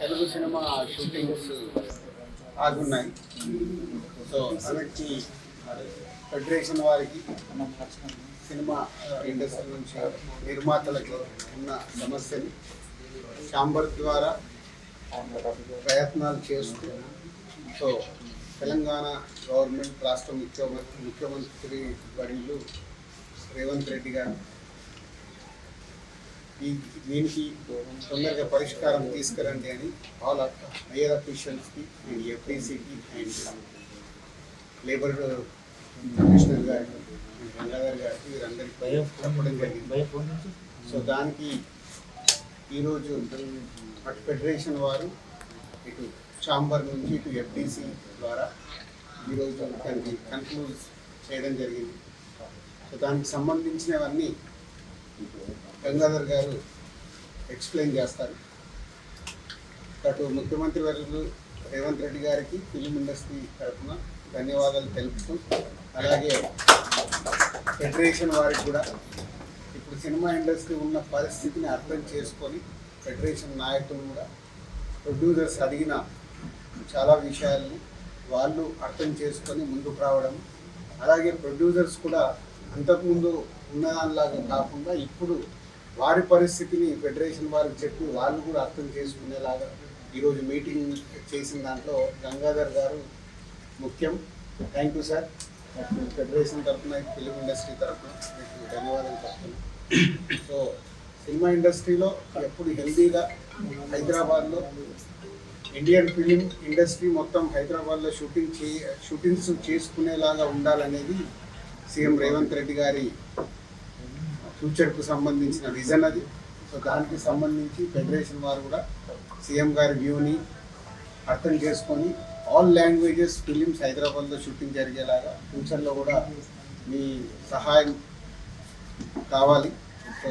Telugu cinema shootings ఆగున్నాయి. So అలాంటి federation వారికి సినిమా ఇండస్ట్రీ నుంచి నిర్మాతలకి ఉన్న సమస్యని ఛాంబర్ ద్వారా ప్రయత్నాలు చేస్తూ సో తెలంగాణ గవర్నమెంట్ రాష్ట్ర ముఖ్యమంత్రి వర్యులు రేవంత్ రెడ్డి గారు దీనికి తొందరగా పరిష్కారం తీసుకురండి అని ఆల్ హైయర్ అఫీషియల్స్కి అండ్ ఎఫ్డీసీకి అండ్ లేబర్ కమిషనర్ గారికి గంగాధర్ గారికి వీరందరికీ చెప్పడం జరిగింది. సో దానికి ఈరోజు అటు ఫెడరేషన్ వారు ఇటు ఛాంబర్ నుంచి ఇటు ఎఫ్డీసీ ద్వారా ఈరోజు దానికి కన్క్లూజ్ చేయడం జరిగింది. సో దానికి సంబంధించినవన్నీ గంగాధర్ గారు ఎక్స్ప్లెయిన్ చేస్తారు. అటు ముఖ్యమంత్రి వర్యులు రేవంత్ రెడ్డి గారికి ఫిలిం ఇండస్ట్రీ తరఫున ధన్యవాదాలు తెలుపుతూ, అలాగే ఫెడరేషన్ వారికి కూడా ఇప్పుడు సినిమా ఇండస్ట్రీ ఉన్న పరిస్థితిని అర్థం చేసుకొని ఫెడరేషన్ నాయకులు కూడా ప్రొడ్యూసర్స్ అడిగిన చాలా విషయాల్ని వాళ్ళు అర్థం చేసుకొని ముందుకు రావడం, అలాగే ప్రొడ్యూసర్స్ కూడా అంతకుముందు ఉన్నదానిలాగా కాకుండా ఇప్పుడు వారి పరిస్థితిని ఫెడరేషన్ వారికి చెప్పి వాళ్ళు కూడా అర్థం చేసుకునేలాగా ఈరోజు మీటింగ్ చేసిన దాంట్లో గంగాధర్ గారు ముఖ్యం. Thank you sir. ఫెడరేషన్ తరఫున ఫిలిం ఇండస్ట్రీ తరఫున మీకు ధన్యవాదాలు చెప్తున్నాను. సో సినిమా ఇండస్ట్రీలో ఎప్పుడు హెల్దీగా హైదరాబాద్లో ఇండియన్ ఫిలిం ఇండస్ట్రీ మొత్తం హైదరాబాద్లో షూటింగ్స్ చేసుకునేలాగా ఉండాలనేది సీఎం రేవంత్ రెడ్డి గారి ఫ్యూచర్కు సంబంధించిన విజన్ అది. సో దానికి సంబంధించి ఫెడరేషన్ వారు కూడా సీఎం గారి వ్యూని అర్థం చేసుకొని ఆల్ లాంగ్వేజెస్ ఫిలిమ్స్ హైదరాబాద్లో షూటింగ్ జరిగేలాగా ఫ్యూచర్లో కూడా మీ సహాయం కావాలి. సో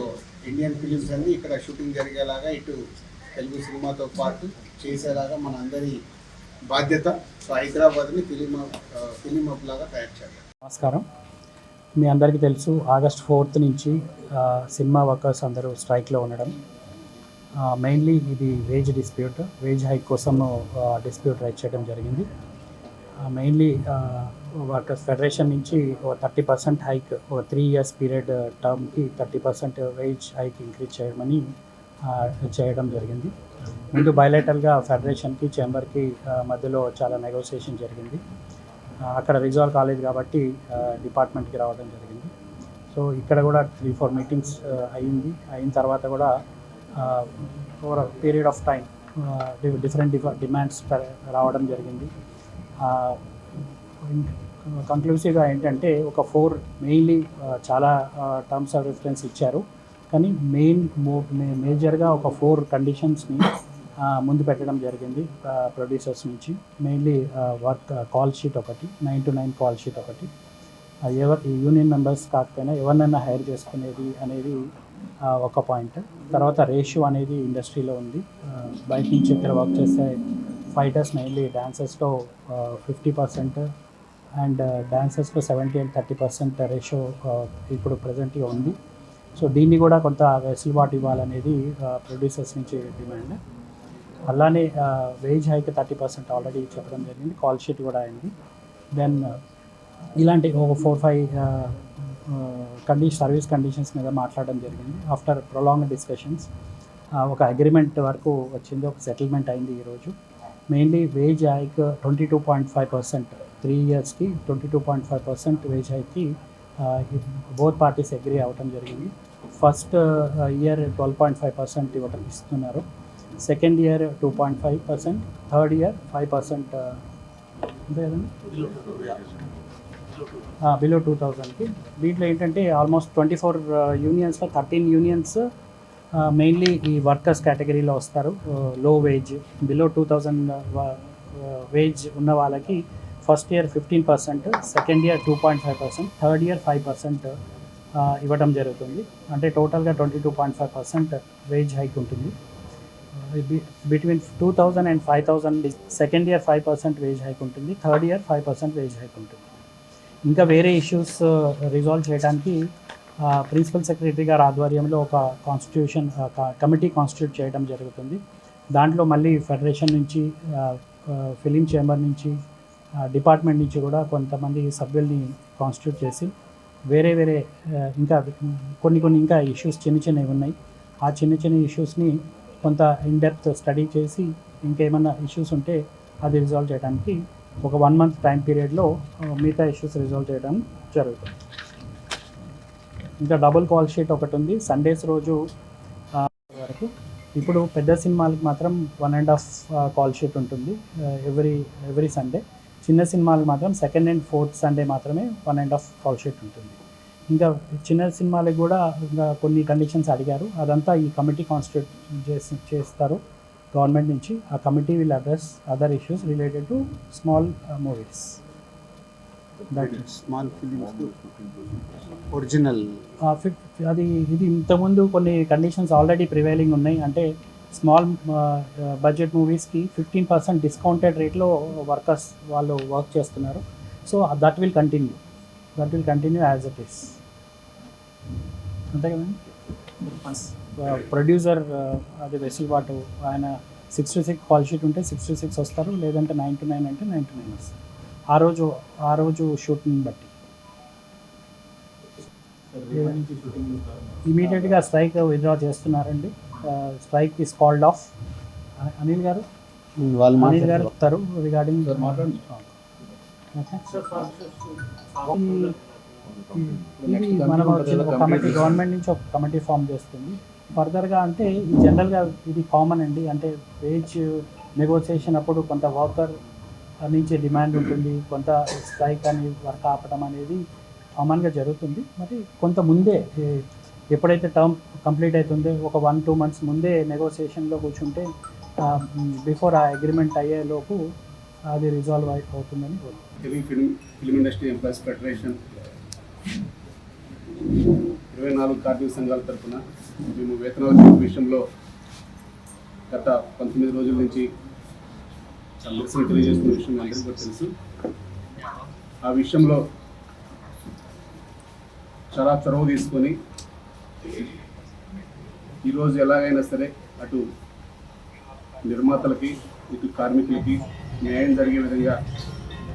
ఇండియన్ ఫిలిమ్స్ అన్నీ ఇక్కడ షూటింగ్ జరిగేలాగా ఇటు తెలుగు సినిమాతో పాటు చేసేలాగా మన అందరి బాధ్యత. సో హైదరాబాద్ని ఫిలిం హబ్ లాగా తయారు చేయాలి. నమస్కారం. మీ అందరికీ తెలుసు, ఆగస్ట్ 4th నుంచి సినిమా వర్కర్స్ అందరూ స్ట్రైక్లో ఉండడం. మెయిన్లీ ఇది వేజ్ హైక్ కోసం డిస్ప్యూట్ రైట్ చేయడం జరిగింది. మెయిన్లీ వర్కర్స్ ఫెడరేషన్ నుంచి 30% హైక్ 3 years పీరియడ్ టర్మ్కి 30% వేజ్ హైక్ ఇంక్రీజ్ చేయడం జరిగింది. ముందు బయలేటర్గా ఫెడరేషన్కి చేంబర్కి మధ్యలో చాలా నెగోసియేషన్ జరిగింది. అక్కడ రిజాల్వ్ కాలేదు కాబట్టి డిపార్ట్మెంట్కి రావడం జరిగింది. సో ఇక్కడ కూడా 3-4 మీటింగ్స్ అయిన తర్వాత కూడా over period of time different demands రావడం జరిగింది. కంక్లూసివ్గా ఏంటంటే ఒక 4 మెయిన్లీ చాలా టర్మ్స్ ఆఫ్ రిఫరెన్స్ ఇచ్చారు, కానీ మేజర్గా ఒక 4 కండిషన్స్ని ముందు పెట్టడం జరిగింది ప్రొడ్యూసర్స్ నుంచి. మెయిన్లీ వర్క్ కాల్ షీట్ ఒకటి, 9 to 9 కాల్ షీట్ ఒకటి, యూనియన్ మెంబర్స్ కాకపోయినా ఎవరినైనా హైర్ చేసుకునేది అనేది ఒక పాయింట్. తర్వాత రేషియో అనేది ఇండస్ట్రీలో ఉంది. బయట నుంచి ఇక్కడ వర్క్ చేసే ఫైటర్స్ మెయిన్లీ డాన్సర్స్లో 50% అండ్ డాన్సర్స్లో 70 and 30% రేషియో ఇప్పుడు ప్రజెంట్గా ఉంది. సో దీన్ని కూడా కొంత వెసులుబాటు ఇవ్వాలనేది ప్రొడ్యూసర్స్ నుంచి డిమాండ్. అలానే వేజ్ హైక్ 30% ఆల్రెడీ చెప్పడం జరిగింది, కాల్ షీట్ కూడా అయింది. దెన్ ఇలాంటి ఒక 4-5 సర్వీస్ కండిషన్స్ మీద మాట్లాడడం జరిగింది. ఆఫ్టర్ ప్రొలాంగ్ డిస్కషన్స్ ఒక అగ్రిమెంట్ వరకు వచ్చింది, ఒక సెటిల్మెంట్ అయింది ఈరోజు. మెయిన్లీ వేజ్ హైక్ 22.5%, 3 yearsకి 22.5% వేజ్ హైక్కి బోత్ పార్టీస్ అగ్రీ అవ్వటం జరిగింది. ఫస్ట్ ఇయర్ 12.5% ఇస్తున్నారు, సెకండ్ ఇయర్ 2.5%, థర్డ్ ఇయర్ 5% అంతే కదండి, బిలో 2000కి. దీంట్లో ఏంటంటే ఆల్మోస్ట్ 24 యూనియన్స్లో 13 యూనియన్స్ మెయిన్లీ ఈ వర్కర్స్ కేటగిరీలో వస్తారు. లో వేజ్ బిలో 2000 వేజ్ ఉన్న వాళ్ళకి first year 15%, second year 2.5%, third year 5% ఇవ్వడం జరుగుతుంది. అంటే టోటల్గా 22.5% వేజ్ హైక్ ఉంటుంది. Between 2000 and 5000 second year 5% wage hike ఉంటుంది, థర్డ్ ఇయర్ 5% వేజ్ హైక్ ఉంటుంది. ఇంకా వేరే ఇష్యూస్ రిజాల్వ్ చేయడానికి ప్రిన్సిపల్ సెక్రటరీ గారి ఆధ్వర్యంలో ఒక కమిటీ కాన్స్టిట్యూట్ చేయడం జరుగుతుంది. దాంట్లో మళ్ళీ ఫెడరేషన్ నుంచి ఫిలిం చేంబర్ నుంచి డిపార్ట్మెంట్ నుంచి కూడా కొంతమంది సభ్యుల్ని కాన్స్టిట్యూట్ చేసి వేరే వేరే ఇంకా కొన్ని ఇంకా ఇష్యూస్ చిన్నవి ఉన్నాయి. ఆ చిన్న ఇష్యూస్ని కొంత ఇన్డెప్త్ స్టడీ చేసి ఇంకేమైనా ఇష్యూస్ ఉంటే అది రిజాల్వ్ చేయడానికి ఒక 1 month టైం పీరియడ్లో మిగతా ఇష్యూస్ రిజాల్వ్ చేయడం జరుగుతుంది. ఇంకా డబుల్ కాల్ షీట్ ఒకటి ఉంది సండేస్ రోజు వరకు. ఇప్పుడు పెద్ద సినిమాలకు మాత్రం 1.5 కాల్ షీట్ ఉంటుంది ఎవ్రీ సండే. చిన్న సినిమాలకు మాత్రం సెకండ్ అండ్ ఫోర్త్ సండే మాత్రమే 1.5 కాల్ షీట్ ఉంటుంది. ఇంకా చిన్న సినిమాలకు కూడా ఇంకా కొన్ని కండిషన్స్ అడిగారు, అదంతా ఈ కమిటీ కాన్స్టిట్యూట్ చేస్తారు గవర్నమెంట్ నుంచి. ఆ committee will address other issues related to small movies. Small films original ఇది ఇంతకుముందు కొన్ని కండిషన్స్ ఆల్రెడీ ప్రివైలింగ్ ఉన్నాయి. అంటే స్మాల్ బడ్జెట్ మూవీస్కి 15% డిస్కౌంటెడ్ రేట్లో వర్కర్స్ వాళ్ళు వర్క్ చేస్తున్నారు. So that will continue as it is. అంతే కదండి. ప్రొడ్యూసర్ అది వెసులుబాటు, ఆయన 6 to 6 కాల్ షీట్ ఉంటే 6 to 6 వస్తారు, లేదంటే 9 to 9 అంటే 9 to 9 వస్తారు. ఆ రోజు షూటింగ్ బట్టి. ఇమీడియట్గా స్ట్రైక్ విత్డ్రా చేస్తున్నారండి. Strike is called of. Anil గారు చెప్తారు రిగార్డింగ్. మనం కమిటీ గవర్నమెంట్ నుంచి ఒక కమిటీ ఫామ్ చేస్తుంది. ఫర్దర్గా అంటే జనరల్గా ఇది కామన్ అండి. అంటే వేజ్ నెగోసియేషన్ అప్పుడు కొంత వర్కర్ నుంచి డిమాండ్ ఉంటుంది, కొంత స్ట్రైక్ అని వర్క్ ఆపడం అనేది కామన్గా జరుగుతుంది. మరి కొంత ముందే ఎప్పుడైతే టర్మ్ కంప్లీట్ అవుతుందో ఒక 1-2 months ముందే నెగోసియేషన్లో కూర్చుంటే బిఫోర్ ఆ అగ్రిమెంట్ అయ్యేలోపు అది రిజాల్వ్ అవుతుందని ఫిలిం ఇండస్ట్రీ ఎంప్లాయీస్ ఫెడరేషన్ 24 కార్మిక సంఘాల తరఫున మేము వేతనాల విషయంలో గత 19 రోజుల నుంచి నిరసన తెలియజేస్తున్న విషయం అందరికీ కూడా తెలుసు. ఆ విషయంలో చాలా చొరవ తీసుకొని ఈరోజు ఎలాగైనా సరే అటు నిర్మాతలకి ఇటు కార్మికులకి న్యాయం జరిగే విధంగా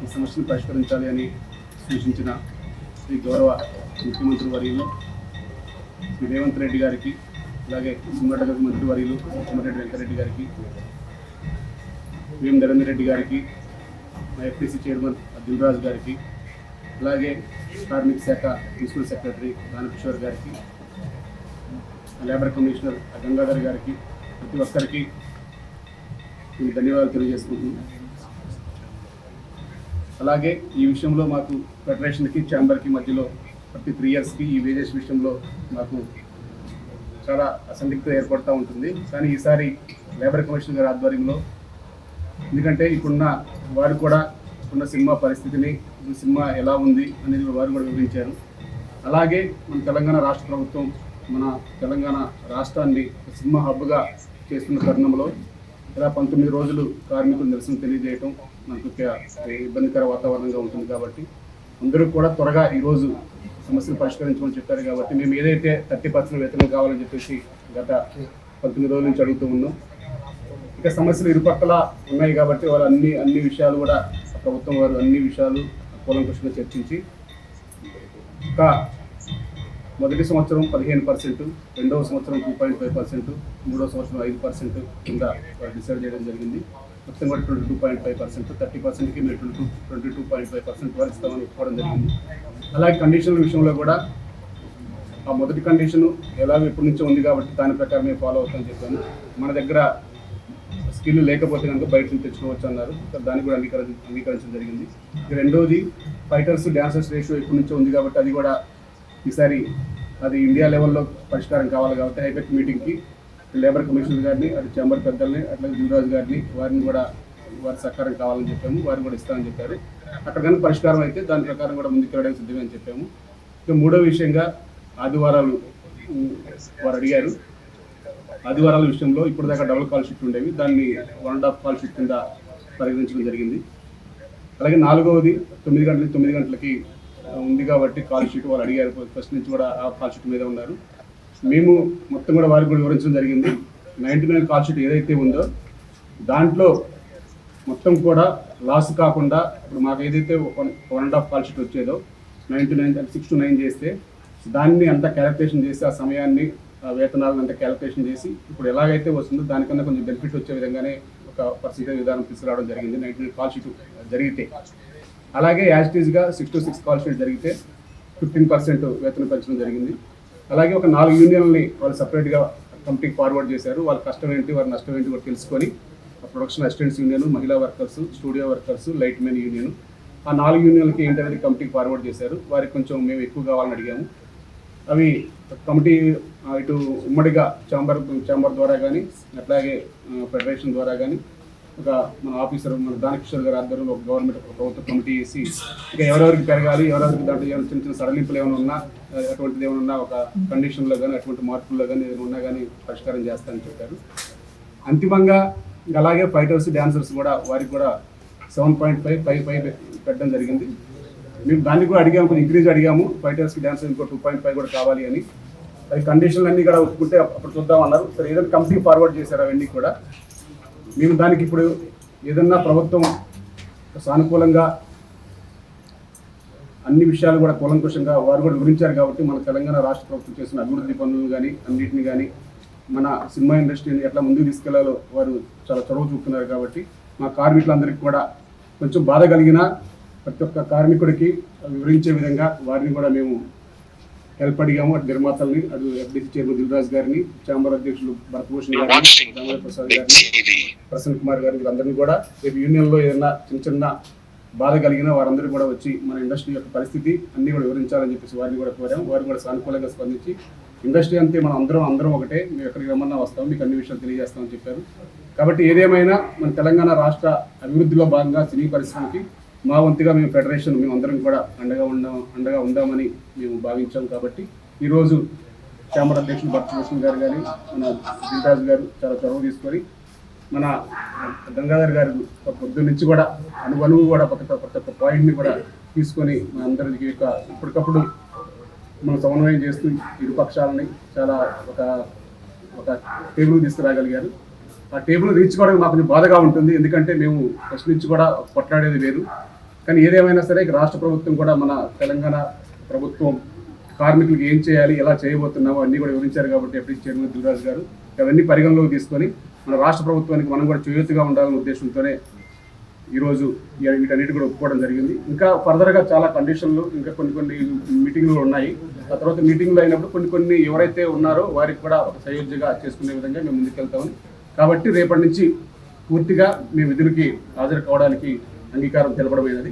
ఈ సమస్యను పరిష్కరించాలి అని సూచించిన శ్రీ గౌరవ ముఖ్యమంత్రి వర్యులు శ్రీ రేవంత్ రెడ్డి గారికి, అలాగే సినిమాటోగ్రఫీ మంత్రి వర్యులు సోమిరెడ్డి వెంకరెడ్డి గారికి, వేం నరేందర్ రెడ్డి గారికి, మా ఎఫ్టీసీ చైర్మన్ దిల్రాజు గారికి, అలాగే కార్మిక శాఖ ప్రిన్సిపల్ సెక్రటరీ దానకిషోర్ గారికి, లేబర్ కమిషనర్ గంగాధర్ గారికి, ప్రతి ఒక్కరికి మేము ధన్యవాదాలు తెలియజేసుకుంటున్నాం. అలాగే ఈ విషయంలో మాకు ఫెడరేషన్కి ఛాంబర్కి మధ్యలో ప్రతి 3 yearsకి ఈ వేజెస్ విషయంలో మాకు చాలా అసందిగ్ధత ఏర్పడుతూ ఉంటుంది. కానీ ఈసారి లేబర్ కమిషనర్ గారి ఆధ్వర్యంలో, ఎందుకంటే ఇప్పుడున్న వారు కూడా ఉన్న సినిమా పరిస్థితిని, సినిమా ఎలా ఉంది అనేది వారు కూడా వివరించారు. అలాగే మన తెలంగాణ రాష్ట్ర ప్రభుత్వం మన తెలంగాణ రాష్ట్రాన్ని సినిమా హబ్గా చేస్తున్న తరుణంలో ఇలా 19 రోజులు కార్మికులు నిరసన తెలియజేయటం మనకు ఇబ్బందికర వాతావరణంగా ఉంటుంది. కాబట్టి అందరూ కూడా త్వరగా ఈరోజు సమస్యలు పరిష్కరించమని చెప్పారు. కాబట్టి మేము ఏదైతే 30% వేతనం కావాలని చెప్పేసి గత 19 రోజుల నుంచి అడుగుతూ ఉన్నాం. ఇక సమస్యలు ఇరుపక్కల ఉన్నాయి కాబట్టి వాళ్ళు అన్ని విషయాలు కూడా ప్రభుత్వం వారు అన్ని విషయాలు కూలంకషంగా చర్చించి ఇంకా మొదటి సంవత్సరం 15%, రెండవ సంవత్సరం 2.5%, మూడవ సంవత్సరం 5% కింద డిసైడ్ చేయడం జరిగింది. మొత్తం కూడా 22.5%, 30%కి మేము 22.5% వరకు ఇస్తామని ఒప్పుకోవడం జరిగింది. అలాగే కండిషన్ల విషయంలో కూడా ఆ మొదటి కండిషను ఎలాగో ఎప్పటి నుంచో ఉంది కాబట్టి దాని ప్రకారం మేము ఫాలో అవుతామని చెప్పాను. మన దగ్గర స్కిల్ లేకపోతే కనుక బయట నుంచి తెచ్చుకోవచ్చు అన్నారు. దాన్ని కూడా అంగీకరించడం జరిగింది. రెండోది ఫైటర్స్ డ్యాన్సర్స్ రేషియో ఎప్పటి నుంచో ఉంది కాబట్టి అది కూడా ఈసారి అది ఇండియా లెవెల్లో పరిష్కారం కావాలి కాబట్టి హైపెక్ మీటింగ్కి లేబర్ కమిషనర్ గారిని, అటు ఛాంబర్ పెద్దల్ని, అట్లాగే దిల్రాజు గారిని వారిని కూడా వారి సహకారం కావాలని చెప్పాము. వారిని కూడా ఇస్తామని చెప్పారు. అక్కడ కనుక పరిష్కారం అయితే దాని ప్రకారం కూడా ముందుకు వెళ్ళడానికి సిద్ధమని చెప్పాము. ఇక మూడో విషయంగా ఆదివారాలు వారు అడిగారు. ఆదివారాల విషయంలో ఇప్పుడు దాకా డబుల్ కాల్ షీట్ ఉండేవి, దాన్ని 1.5 కాల్ షీట్ కింద పరిగణించడం జరిగింది. అలాగే నాలుగవది 9 గంటల నుంచి 9 గంటలకి ఉంది కాబట్టి కాల్ షీట్ వాళ్ళు అడిగారు. ఫస్ట్ నుంచి కూడా ఆ కాల్ షీట్ మీద ఉన్నారు. మేము మొత్తం కూడా వారికి కూడా వివరించడం జరిగింది. 99 కాల్ షీట్ ఏదైతే ఉందో దాంట్లో మొత్తం కూడా లాస్ కాకుండా ఇప్పుడు మాకు ఏదైతే 1.5 కాల్ షీట్ వచ్చేదో 9 to 9 6 to 9 చేస్తే దాన్ని అంతా క్యాలిక్యులేషన్ చేసి ఆ సమయాన్ని ఆ వేతనాలను అంతా క్యాలిక్యులేషన్ చేసి ఇప్పుడు ఎలాగైతే వస్తుందో దానికన్నా కొంచెం బెనిఫిట్ వచ్చే విధంగానే ఒక పర్సెంటేజ్ విధానం తీసుకురావడం జరిగింది. 99 కాల్ షీట్ జరిగితే, అలాగే యాజ్ ఇట్ ఈస్గా 6 to 6 కాల్ షీట్ జరిగితే 15% వేతనం పెంచడం జరిగింది. అలాగే ఒక 4 యూనియన్లని వాళ్ళు సపరేట్గా కమిటీకి ఫార్వర్డ్ చేశారు. వాళ్ళ కష్టం ఏంటి, వారి నష్టం ఏంటి కూడా తెలుసుకొని ప్రొడక్షన్ అసిస్టెంట్స్ యూనియన్, మహిళా workers, studio workers, light men union, ఆ 4 యూనియన్లకి ఏంటనేది కమిటీకి ఫార్వర్డ్ చేశారు. వారికి కొంచెం మేము ఎక్కువ కావాలని అడిగాము. అవి కమిటీ ఇటు ఉమ్మడిగా ఛాంబర్ ద్వారా కానీ అట్లాగే ఫెడరేషన్ ద్వారా కానీ ఒక మన ఆఫీసర్ మన దానకిషోర్ గారు ఆధ్వర్యంలో ఒక గవర్నమెంట్ ప్రభుత్వ కమిటీ వేసి ఇంకా ఎవరెవరికి పెరగాలి, ఎవరెవరికి దాంట్లో ఏమైనా చిన్న చిన్న సడలింపులు ఏమైనా ఉన్నా, అటువంటిది ఏమైనా ఉన్నా ఒక కండిషన్లో కానీ అటువంటి మార్పుల్లో కానీ ఏమైనా ఉన్నా కానీ పరిష్కారం చేస్తానని చెప్పారు. అంతిమంగా ఇంకా అలాగే ఫైటర్స్, డాన్సర్స్ కూడా వారికి కూడా 7.5 పెట్టడం జరిగింది. మేము దాన్ని కూడా అడిగాము, కొంచెం ఇంక్రీజ్ అడిగాము. ఫైటర్స్కి, డాన్సర్స్ ఇంకో 2.5 కూడా కావాలి అని. అది కండిషన్లు అన్నీ కూడా ఒప్పుకుంటే అప్పుడు చూద్దామన్నారు. సరే ఏదైనా కంపెనీ ఫార్వర్డ్ చేశారు అవన్నీ కూడా. మేము దానికి ఇప్పుడు ఏదన్నా ప్రభుత్వం సానుకూలంగా అన్ని విషయాలు కూడా కూలంకుషంగా వారు కూడా వివరించారు కాబట్టి మన తెలంగాణ రాష్ట్ర ప్రభుత్వం చేసిన అభివృద్ధి పనులు కానీ అన్నింటినీ కానీ మన సినిమా ఇండస్ట్రీని ఎట్లా ముందుకు తీసుకెళ్లాలో వారు చాలా చొరవ చూపుతున్నారు కాబట్టి మా కార్మికులందరికీ కూడా కొంచెం బాధ కలిగిన ప్రతి ఒక్క కార్మికుడికి వివరించే విధంగా వారిని కూడా మేము హెల్ప్ అడిగాము. అటు నిర్మాతల్ని, అటు ఎఫ్డీసీ చైర్మన్ దిల్రాజ్ గారిని, ఛాంబర్ అధ్యక్షులు భరతభూషణ్ గారిని, రామయ్య ప్రసాద్ గారిని, ప్రసన్న కుమార్ గారిని, వీళ్ళందరినీ కూడా రేపు యూనియన్లో ఏదైనా చిన్న చిన్న బాధ కలిగిన వారందరూ కూడా వచ్చి మన ఇండస్ట్రీ యొక్క పరిస్థితి అన్నీ కూడా వివరించాలని చెప్పేసి వారిని కూడా కోరాము. వారు కూడా సానుకూలంగా స్పందించి ఇండస్ట్రీ అంతే మనం అందరం ఒకటే, మేము ఎక్కడికి రమ్మన్నా వస్తాం, మీకు అన్ని విషయాలు తెలియజేస్తామని చెప్పారు. కాబట్టి ఏదేమైనా మన తెలంగాణ రాష్ట్ర అభివృద్ధిలో భాగంగా సినీ పరిశ్రమకి మా వంతుగా మేము ఫెడరేషన్ మేము అందరం కూడా అండగా ఉందామని మేము భావించాం. కాబట్టి ఈరోజు ఛాంబర్ అధ్యక్షులు భరతభూషణ్ గారు కానీ మన దిల్రాజు గారు చాలా చొరవ తీసుకొని మన గంగాధర్ గారు పొద్దున్న నుంచి కూడా అనువు కూడా ప్రతి ఒక్క పాయింట్ని కూడా తీసుకొని మన అందరికి ఇప్పటికప్పుడు మనం సమన్వయం చేస్తూ ఇరు పక్షాలని చాలా ఒక టేబుల్ తీసుకురాగలిగారు. ఆ టేబుల్ రీచ్ కూడా మాకు కొంచెం బాధగా ఉంటుంది, ఎందుకంటే మేము ఫస్ట్ నుంచి కూడా కొట్లాడేది వేరు. కానీ ఏదేమైనా సరే రాష్ట్ర ప్రభుత్వం కూడా మన తెలంగాణ ప్రభుత్వం కార్మికులకు ఏం చేయాలి, ఎలా చేయబోతున్నామో అన్నీ కూడా వివరించారు. కాబట్టి ఎఫ్డీసీ చైర్మన్ దిల్రాజు గారు అవన్నీ పరిగణలోకి తీసుకొని మన రాష్ట్ర ప్రభుత్వానికి మనం కూడా చేయూతగా ఉండాలనే ఉద్దేశంతోనే ఈరోజు వీటన్నిటి కూడా ఒప్పుకోవడం జరిగింది. ఇంకా ఫర్దర్గా చాలా కండిషన్లు ఇంకా కొన్ని మీటింగ్లు ఉన్నాయి. ఆ తర్వాత మీటింగ్లు అయినప్పుడు కొన్ని ఎవరైతే ఉన్నారో వారికి కూడా ఒక సయోధ్యగా చేసుకునే విధంగా మేము ముందుకెళ్తామని. కాబట్టి రేపటి నుంచి పూర్తిగా మేము విధులకి హాజరు కావడానికి అంగీకారం తెలపడమైనది.